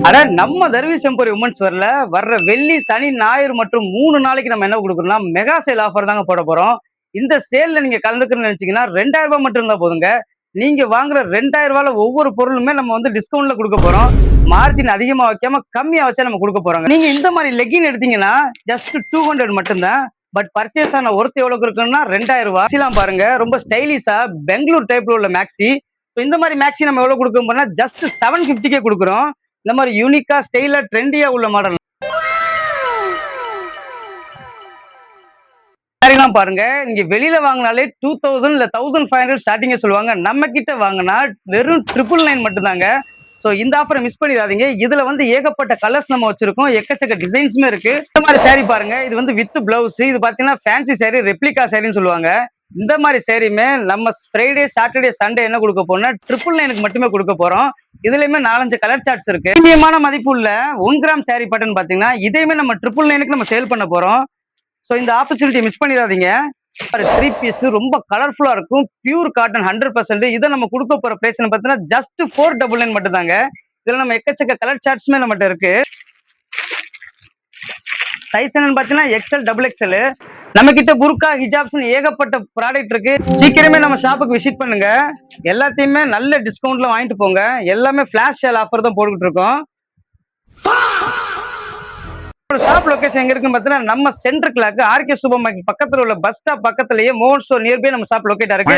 அட நம்ம தர்வீஸ் emporium women's வேர்ல வர்ற வெள்ளி சனி ஞாயிறு மற்றும் 3 நாளைக்கு நம்ம என்ன கொடுக்குறோம்னா மெகா சேல் ஆஃபர் தாங்க போட போறோம். இந்த சேல்ல நீங்க கலந்துக்கணும்னு நினைச்சீங்கன்னா 2000 ரூபாய் மட்டும் இருந்தா போதுங்க. நீங்க வாங்குற 2000 ரூபாயில ஒவ்வொரு பொருளுமே நம்ம வந்து டிஸ்கவுண்ட்ல கொடுக்க போறோம். மார்ஜின் அதிகமா வைக்காம கம்மியா வச்சா நம்ம கொடுக்க போறோங்க. நீங்க இந்த மாதிரி லெகின் எடுத்தீங்கன்னா ஜஸ்ட் 200 மட்டும்தான். பட் பர்ச்சேஸ் ஆன ஒர்த் எவ்வளவு இருக்குன்னா 2000 ரூபாய் பாருங்க. ரொம்ப ஸ்டைலிஷா பெங்களூர் டைப்ல உள்ள மேக்ஸி. இந்த மாதிரி மேக்ஸி நம்ம எவ்வளவு கொடுக்க போறோம்னா ஜஸ்ட் 750 கொடுக்குறோம். இந்த மாதிரி யூனிக்கா ஸ்டைலா ட்ரெண்டியா உள்ள மாடல் பாருங்க. நீங்க வெளியில வாங்கினாலே 2000 இல்ல 1500 ஸ்டார்டிங்க சொல்லுவாங்க. நம்ம கிட்ட வாங்கினா வெறும் 999 மட்டும் தாங்க. சோ இந்த ஆஃபரை மிஸ் பண்ணிடாதீங்க. இதுல வந்து ஏகப்பட்ட கலர்ஸ் நம்ம வச்சிருக்கோம். எக்கச்சக்க டிசைன்ஸுமே இருக்கு. இந்த மாதிரி சாரி பாருங்க. இது வந்து வித் பிளவுஸ். இது பாத்தீங்கன்னா ஃபேன்சி சாரி, ரெப்ளிகா சாரின்னு சொல்லுவாங்க. இந்த மாதிரி சாரியுமே நம்ம ஃப்ரைடே சாட்டர்டே சண்டே என்ன கொடுக்க போறோம்னா 999 மட்டுமே கொடுக்க போறோம். இதுலயுமே 4-5 கலர் சார்ட்ஸ் இருக்கு. பிரீமியமான மதிப்பு உள்ள 1 கிராம் சாரி பட்டன் பாத்தீங்கன்னா இதையுமே நம்ம 999 நம்ம சேல் பண்ண போறோம். சோ இந்த ஆப்பர்ச்சுனிட்டி மிஸ் பண்ணிடாதீங்க. 3 பீஸ் ரொம்ப கலர்ஃபுல்லா இருக்கும். Pure cotton 100%. இதை நம்ம கொடுக்க போற பிரைஸ் பாத்தீங்கன்னா ஜஸ்ட் 499 மட்டும் தாங்க. இதுல நம்ம எக்கச்சக்க கலர் சார்ட்ஸ்மே நம்மகிட்ட இருக்கு. சைஸ் என்னன்னு பாத்தீங்கன்னா XL, XXL. நம்ம கிட்ட புர்கா, ஹிஜாப்ஸ் ஏகப்பட்ட ப்ராடக்ட் இருக்கு. சீக்கிரமே நம்ம ஷாப்புக்கு விசிட் பண்ணுங்க. எல்லாத்தையுமே நல்ல டிஸ்கவுண்ட்ல வாங்கிட்டு போங்க. எல்லாமே ஃபிளாஷ் சேல் ஆஃபர் தான் போட்டுக்கிட்டு இருக்கோம். ஷாப் லொகேஷன் எங்க இருக்குன்னு பாத்தீங்கன்னா நம்ம center clock RK super market பக்கத்துல உள்ள பஸ் ஸ்டாப் பக்கத்துலயே மோகன் ஸ்டோர் நியர்பை நம்ம ஷாப் லொகேட் இருக்கு.